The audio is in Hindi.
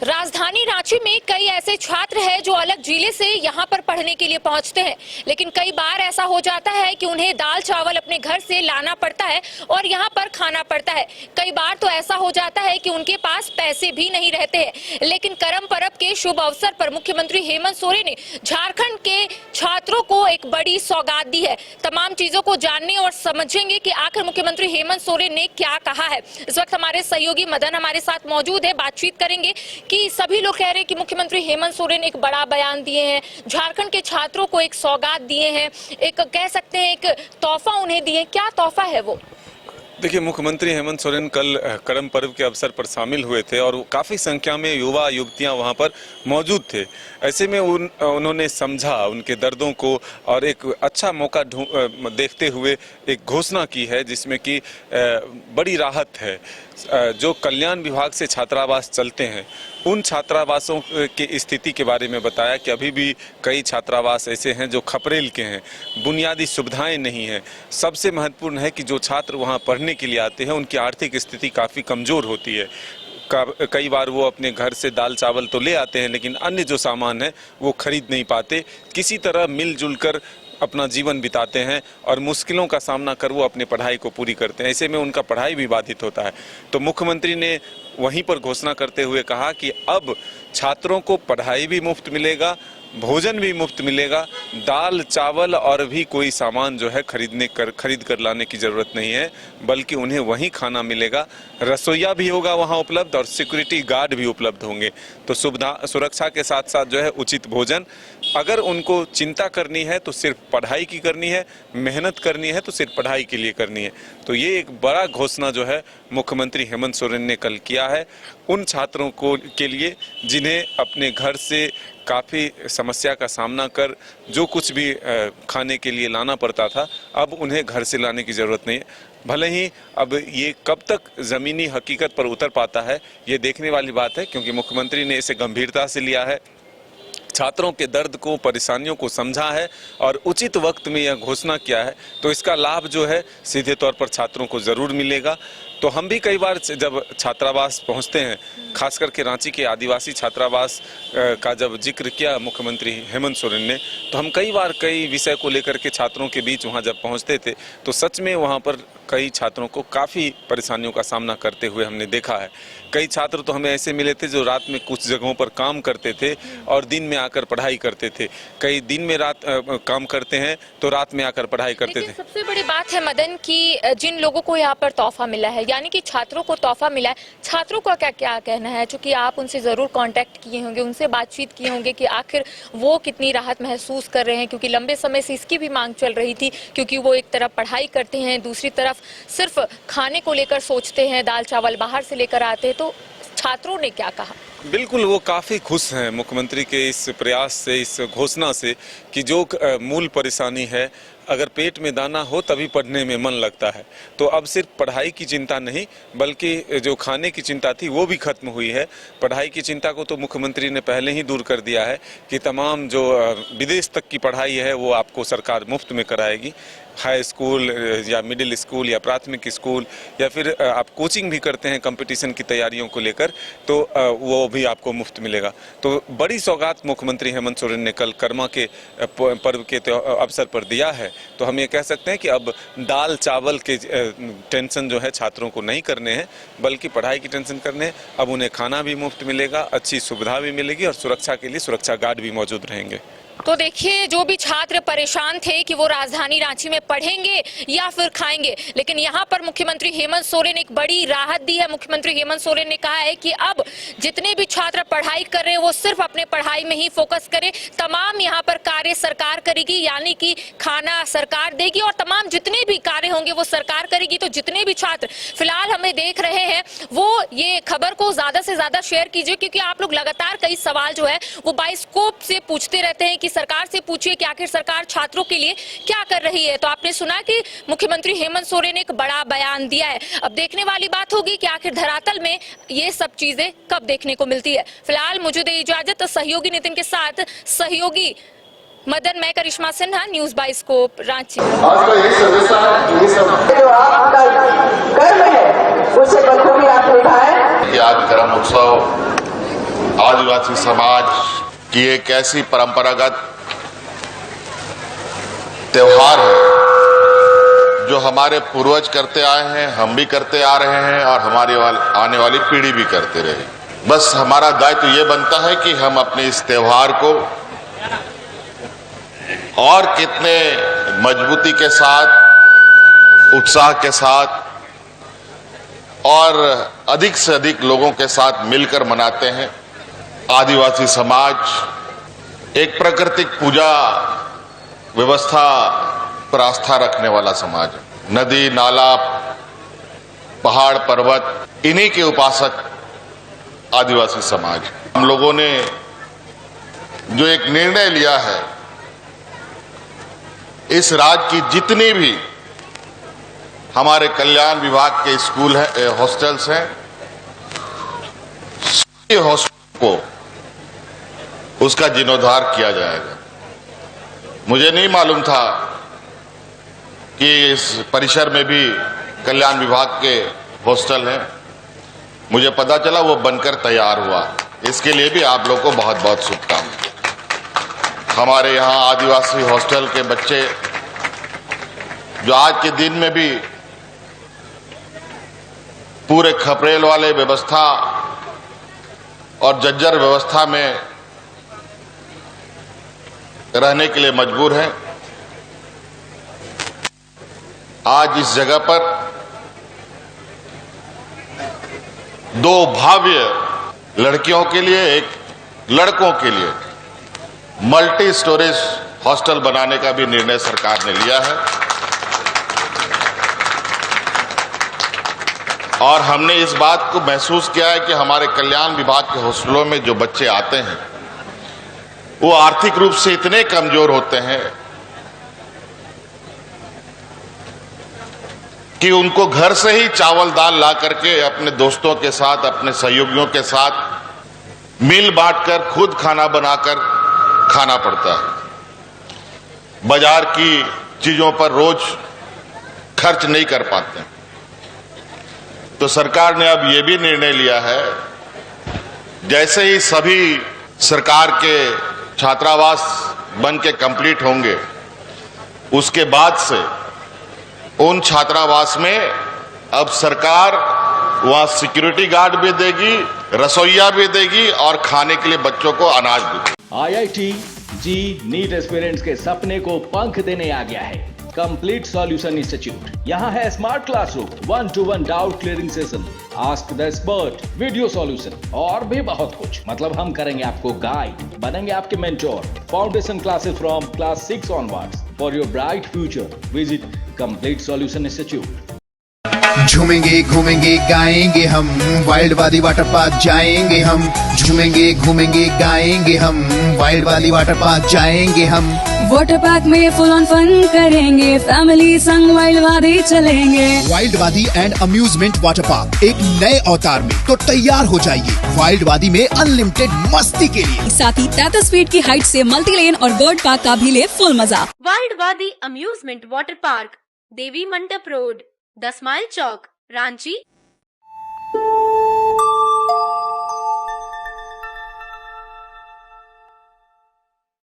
राजधानी रांची में कई ऐसे छात्र हैं जो अलग जिले से यहाँ पर पढ़ने के लिए पहुँचते हैं, लेकिन कई बार ऐसा हो जाता है कि उन्हें दाल चावल अपने घर से लाना पड़ता है और यहाँ पर खाना पड़ता है। कई बार तो ऐसा हो जाता है कि उनके पास पैसे भी नहीं रहते हैं। लेकिन करम परब के शुभ अवसर पर मुख्यमंत्री हेमंत सोरेन ने झारखंड के छात्रों को एक बड़ी सौगात दी है। तमाम चीजों को जानने और समझेंगे कि आखिर मुख्यमंत्री हेमंत सोरेन ने क्या कहा है। इस वक्त हमारे सहयोगी मदन हमारे साथ मौजूद है, बातचीत करेंगे कि सभी लोग कह रहे हैं कि मुख्यमंत्री हेमंत सोरेन एक बड़ा बयान दिए हैं, झारखंड के छात्रों को एक सौगात दिए हैं, एक कह सकते हैं एक तोहफा उन्हें दिए। क्या तोहफा है वो? देखिए, मुख्यमंत्री हेमंत सोरेन कल करम पर्व के अवसर पर शामिल हुए थे और काफ़ी संख्या में युवा युवतियां वहां पर मौजूद थे। ऐसे में उन्होंने समझा उनके दर्दों को और एक अच्छा मौका देखते हुए एक घोषणा की है जिसमें कि बड़ी राहत है। जो कल्याण विभाग से छात्रावास चलते हैं उन छात्रावासों की स्थिति के बारे में बताया कि अभी भी कई छात्रावास ऐसे हैं जो खपरेल के हैं, बुनियादी सुविधाएं नहीं हैं। सबसे महत्वपूर्ण है कि जो छात्र वहां पढ़ने के लिए आते हैं उनकी आर्थिक स्थिति काफ़ी कमज़ोर होती है। कई बार वो अपने घर से दाल चावल तो ले आते हैं लेकिन अन्य जो सामान है वो खरीद नहीं पाते। किसी तरह मिलजुल कर अपना जीवन बिताते हैं और मुश्किलों का सामना कर वो अपनी पढ़ाई को पूरी करते हैं। ऐसे में उनका पढ़ाई भी बाधित होता है। तो मुख्यमंत्री ने वहीं पर घोषणा करते हुए कहा कि अब छात्रों को पढ़ाई भी मुफ्त मिलेगा, भोजन भी मुफ्त मिलेगा, दाल चावल और भी कोई सामान जो है खरीद कर लाने की ज़रूरत नहीं है, बल्कि उन्हें वहीं खाना मिलेगा। रसोईया भी होगा वहाँ उपलब्ध और सिक्योरिटी गार्ड भी उपलब्ध होंगे। तो सुरक्षा के साथ साथ जो है उचित भोजन। अगर उनको चिंता करनी है तो सिर्फ पढ़ाई की करनी है, मेहनत करनी है तो सिर्फ पढ़ाई के लिए करनी है। तो ये एक बड़ा घोषणा जो है मुख्यमंत्री हेमंत सोरेन ने कल किया है उन छात्रों के लिए जिन्हें अपने घर से काफ़ी समस्या का सामना कर जो कुछ भी खाने के लिए लाना पड़ता था, अब उन्हें घर से लाने की ज़रूरत नहीं है। भले ही अब ये कब तक ज़मीनी हकीकत पर उतर पाता है ये देखने वाली बात है, क्योंकि मुख्यमंत्री ने इसे गंभीरता से लिया है, छात्रों के दर्द को, परेशानियों को समझा है और उचित वक्त में यह घोषणा किया है। तो इसका लाभ जो है सीधे तौर पर छात्रों को ज़रूर मिलेगा। तो हम भी कई बार जब छात्रावास पहुंचते हैं, खास करके रांची के आदिवासी छात्रावास का जब जिक्र किया मुख्यमंत्री हेमंत सोरेन ने, तो हम कई बार कई विषय को लेकर के छात्रों के बीच वहां जब पहुंचते थे तो सच में वहां पर कई छात्रों को काफ़ी परेशानियों का सामना करते हुए हमने देखा है। कई छात्र तो हमें ऐसे मिले थे जो रात में कुछ जगहों पर काम करते थे और दिन में आकर पढ़ाई करते थे। कई दिन में काम करते हैं तो रात में आकर पढ़ाई करते थे। सबसे बड़ी बात है मदन कि जिन लोगों को यहाँ पर तोहफा मिला है, यानी कि छात्रों को तोहफा मिला है, छात्रों का क्या क्या कहना है? चूंकि आप उनसे जरूर कांटेक्ट किए होंगे, उनसे बातचीत किए होंगे कि आखिर वो कितनी राहत महसूस कर रहे हैं, क्योंकि लंबे समय से इसकी भी मांग चल रही थी, क्योंकि वो एक तरफ पढ़ाई करते हैं, दूसरी तरफ सिर्फ खाने को लेकर सोचते हैं, दाल चावल बाहर से लेकर आते हैं। तो छात्रों ने क्या कहा? बिल्कुल, वो काफ़ी खुश हैं मुख्यमंत्री के इस प्रयास से, इस घोषणा से कि जो मूल परेशानी है, अगर पेट में दाना हो तभी पढ़ने में मन लगता है। तो अब सिर्फ पढ़ाई की चिंता नहीं बल्कि जो खाने की चिंता थी वो भी खत्म हुई है। पढ़ाई की चिंता को तो मुख्यमंत्री ने पहले ही दूर कर दिया है कि तमाम जो विदेश तक की पढ़ाई है वो आपको सरकार मुफ्त में कराएगी। हाई स्कूल या मिडिल स्कूल या प्राथमिक स्कूल या फिर आप कोचिंग भी करते हैं कंपटीशन की तैयारियों को लेकर, तो वो भी आपको मुफ्त मिलेगा। तो बड़ी सौगात मुख्यमंत्री हेमंत सोरेन ने कल कर्मा के पर्व के अवसर पर दिया है। तो हम ये कह सकते हैं कि अब दाल चावल के टेंशन जो है छात्रों को नहीं करने हैं, बल्कि पढ़ाई की टेंशन करने हैं। अब उन्हें खाना भी मुफ्त मिलेगा, अच्छी सुविधा भी मिलेगी और सुरक्षा के लिए सुरक्षा गार्ड भी मौजूद रहेंगे। तो देखिए, जो भी छात्र परेशान थे कि वो राजधानी रांची में पढ़ेंगे या फिर खाएंगे, लेकिन यहाँ पर मुख्यमंत्री हेमंत सोरेन एक बड़ी राहत दी है। मुख्यमंत्री हेमंत सोरेन ने कहा है कि अब जितने भी छात्र पढ़ाई कर रहे हैं वो सिर्फ अपने पढ़ाई में ही फोकस करें। तमाम यहाँ पर कार्य सरकार करेगी, यानी कि खाना सरकार देगी और तमाम जितने भी कार्य होंगे वो सरकार करेगी। तो जितने भी छात्र फिलहाल हमें देख रहे हैं वो ये खबर को ज्यादा से ज्यादा शेयर कीजिए, क्योंकि आप लोग लगातार कई सवाल जो है वो बाइस्कोप से पूछते रहते हैं कि सरकार से पूछिए कि आखिर सरकार छात्रों के लिए क्या कर रही है। तो आपने सुना कि मुख्यमंत्री हेमंत सोरेन ने एक बड़ा बयान दिया है। अब देखने वाली बात होगी कि आखिर धरातल में ये सब चीजें कब देखने को मिलती है। फिलहाल मुझे दे इजाजत, सहयोगी नितिन के साथ सहयोगी मदन, मैं करिश्मा सिन्हा, न्यूज़ बाइस्कोप रांची। जो आपका कर्म है उसे बखूबी आप निभाएं। आज करम उत्सव आदिवासी समाज की एक ऐसी परंपरागत त्योहार है जो हमारे पूर्वज करते आए हैं, हम भी करते आ रहे हैं और हमारी आने वाली पीढ़ी भी करते रहे। बस हमारा दायित्व ये बनता है कि हम अपने इस त्योहार को और कितने मजबूती के साथ, उत्साह के साथ और अधिक से अधिक लोगों के साथ मिलकर मनाते हैं। आदिवासी समाज एक प्राकृतिक पूजा व्यवस्था पर आस्था रखने वाला समाज है। नदी, नाला, पहाड़, पर्वत, इन्हीं के उपासक आदिवासी समाज। हम लोगों ने जो एक निर्णय लिया है, इस राज्य की जितनी भी हमारे कल्याण विभाग के स्कूल हैं, हॉस्टल्स हैं, सभी हॉस्टल को उसका जीर्णोद्धार किया जाएगा। मुझे नहीं मालूम था कि इस परिसर में भी कल्याण विभाग के हॉस्टल हैं। मुझे पता चला वो बनकर तैयार हुआ। इसके लिए भी आप लोग को बहुत बहुत शुभकामनाएं। हमारे यहाँ आदिवासी हॉस्टल के बच्चे जो आज के दिन में भी पूरे खपरेल वाले व्यवस्था और जज्जर व्यवस्था में रहने के लिए मजबूर हैं, आज इस जगह पर दो भव्य लड़कियों के लिए, एक लड़कों के लिए मल्टी स्टोरेज हॉस्टल बनाने का भी निर्णय सरकार ने लिया है। और हमने इस बात को महसूस किया है कि हमारे कल्याण विभाग के हॉस्टलों में जो बच्चे आते हैं वो आर्थिक रूप से इतने कमजोर होते हैं कि उनको घर से ही चावल दाल ला करके अपने दोस्तों के साथ, अपने सहयोगियों के साथ मिल बांटकर खुद खाना बनाकर खाना पड़ता है। बाजार की चीजों पर रोज खर्च नहीं कर पाते। तो सरकार ने अब ये भी निर्णय लिया है, जैसे ही सभी सरकार के छात्रावास बन के कंप्लीट होंगे, उसके बाद से उन छात्रावास में अब सरकार वहां सिक्योरिटी गार्ड भी देगी, रसोइया भी देगी और खाने के लिए बच्चों को अनाज भी देगी। IIT जी नीट एस्पिरेंट्स के सपने को पंख देने आ गया है कंप्लीट सॉल्यूशन इंस्टीट्यूट। यहाँ है smart classroom, 1-to-1 doubt clearing session, ask the expert, video solution और भी बहुत कुछ। मतलब हम करेंगे आपको गाइड, बनेंगे आपके mentor. Foundation classes from class 6 onwards for your bright future. Visit complete solution institute. झूमेंगे, घूमेंगे, गाएंगे हम, वाइल्ड वाली वाटर पार्क जाएंगे हम। झूमेंगे, घूमेंगे, गाएंगे हम, वाइल्ड वाली वाटर पार्क जाएंगे हम। वाटर पार्क में फुल ऑन फन करेंगे, फैमिली संग वाइल्ड वादी चलेंगे। वाइल्ड वादी एंड अम्यूजमेंट वाटर पार्क एक नए अवतार में तो तैयार हो जाइए वाइल्ड वादी में अनलिमिटेड मस्ती के लिए। साथ ही 33 फीट की हाइट से मल्टी लेन और बर्ड पार्क का भी ले फुल मजा। वाइल्ड वादी अम्यूजमेंट वाटर पार्क, देवी मंडप रोड, 10 माइल चौक, रांची।